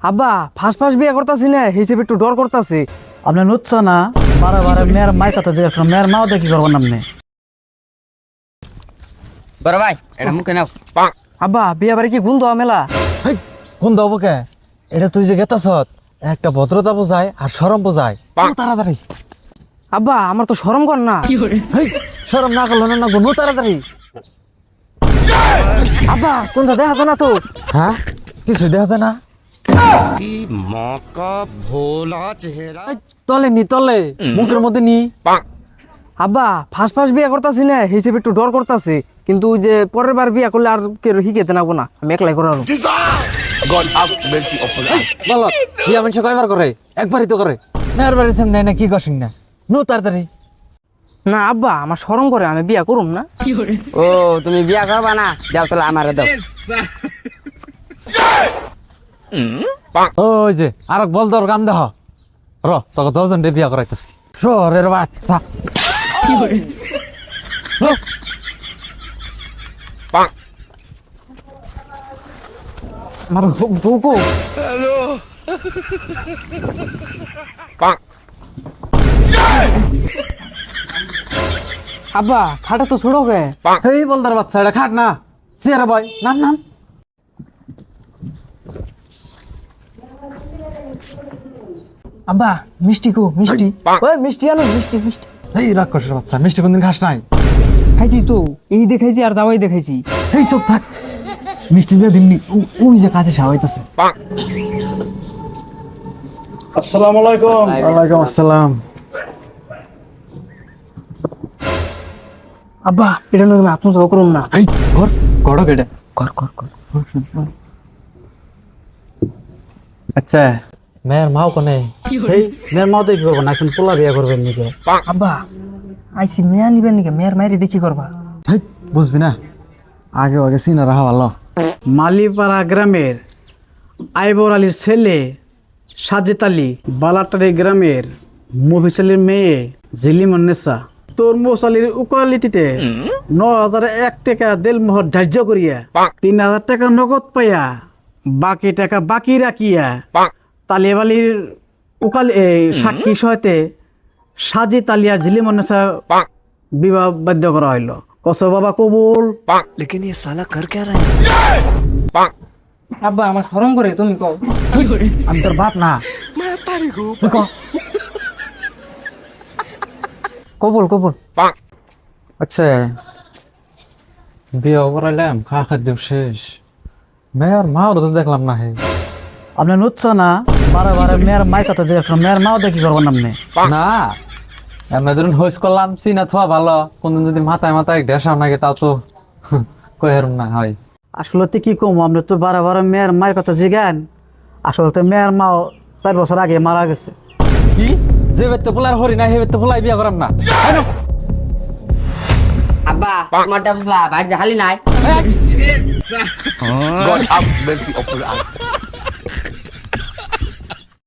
আব্বা first first বিয়ে করতেছি না হিসেবে একটু ডর করতেছি। আপনি নুচ্ছ না বারে বারে মেয়ের মায়ের কথা জিজ্ঞেস করেন, মেয়ের মাও দেখি করবেন আপনি। বড় ভাই এটা মুখে নাও। আব্বা বিয়ে বাড়ি কি গুণ দেওয়া মেলা? কোন দাও কে? এটা তুই যে গেতাস একটা ভদ্রতা বোঝায় আর শরম বোঝায়। তাড়াতাড়ি আব্বা আমার তো শরম কর না। শরম না করলো না গুনো তাড়াতাড়ি। আব্বা কোনটা দেখা যায় না তো। হ্যাঁ কিছু দেখা যায় না। की माँ का भोला चेहरा। তলে নি তলে মুখের মধ্যে নি। আব্বা ফার্স্ট ফার্স্ট বিয়ে করতেছি না হিসেবে একটু ডর করতেছি, কিন্তু ওই যে পরের বার বিয়ে করলে আর কেউ শিখেতে নাবো না, আমি একলাই করে আরো। বলো বিয়া মানুষ কয়বার করে? একবারই তো করে। মেয়ের বাড়ির সামনে না কি করছিস না? নো তাড়াতাড়ি। না আব্বা আমার শরম করে, আমি বিয়ে করুম না। ও তুমি বিয়া করবা না? যাও তাহলে আমারে দাও। ওই যে আর বল তোর কাম দেহ র তোকে 10 জন বিয়া করাইতেছি। শহরের বাচ্চা আমার বউকো আব্বা খাটা তো ছোড়ো গে। এই বলদার বাচ্চা এটা খাট না চেয়ারে বয় নাম নাম। আব্বা মিষ্টি কো মিষ্টি? ওই মিষ্টি আনো মিষ্টি মিষ্টি। এই রাক্ষসের বাচ্চা মিষ্টি কোনদিন খাস নাই? খাইছি তো, এই দেখাইছি আর যাওয়াই দেখাইছি। এই চুপ থাক। মিষ্টি যে দিমনি ওই যে কাছে সাওয়াইতেছে। আসসালামু আলাইকুম। ওয়ালাইকুম আসসালাম। আব্বা এটা নয় আমি আত্মসহ করুম না। এই কর করো কেটে কর কর কর। আচ্ছা মেয়ের মাও কোনে? এই মেয়ের মাও দেখি করবেন, আসুন পোলা বিয়ে করবেন নাকি? আব্বা আইসি মেয়া নিবেন নাকি? মেয়ের মায়ের দেখি করবা। হেই বুঝবি না, আগে আগে চিনা রাখা ভালো। মালিপাড়া গ্রামের আইবর আলীর ছেলে সাজেদ আলী, বালাটারি গ্রামের মফিস আলীর মেয়ে জিলিমন্নেসা, তরমুজ আলীর উকালিতিতে 9,001 টাকা দেলমোহর ধার্য করিয়া 3,000 টাকা নগদ পাইয়া বাকি টাকা বাকি রাখিয়া তালিব আলীর সাক্ষী সহায়তে সাজিদ আলী আর জিলিমন্নেসা বিবাহ বাধ্য করা হইল। কস বাবা কবুল। लेकिन ये साला कर क्या रहा है? আব্বা আমার শরম করে, তুমি কও। আমি তোর বাপ না। তুই ক। কবুল কবুল। আচ্ছা বিয়ে করাইলাম খা খাদ্য শেষ, মেয়ের মাও তো দেখলাম না। হে আপনি নুচ্ছ না বারে বারে মেয়ের মায়ের কথা জিজ্ঞেস করেন, মেয়ের মাও দেখি করবেন আপনি। না এমনি ধরুন হইস করলাম চিনা থোয়া ভালো, কোনদিন যদি মাথায় মাথায় ঢেসাও নাকি তাও তো কহেরম না হয়। আসলে তো কি কম, আপনি তো বারে বারে মেয়ের মায়ের কথা জিজ্ঞান। আসলে তো মেয়ের মাও 4 বছর আগে মারা গেছে। কি যে বেতে পোলার হরি না হে বেতে পোলাই বিয়া করাম না। আব্বা তোমারটা বুঝলা বাইরে হালি নাই। God have mercy upon us.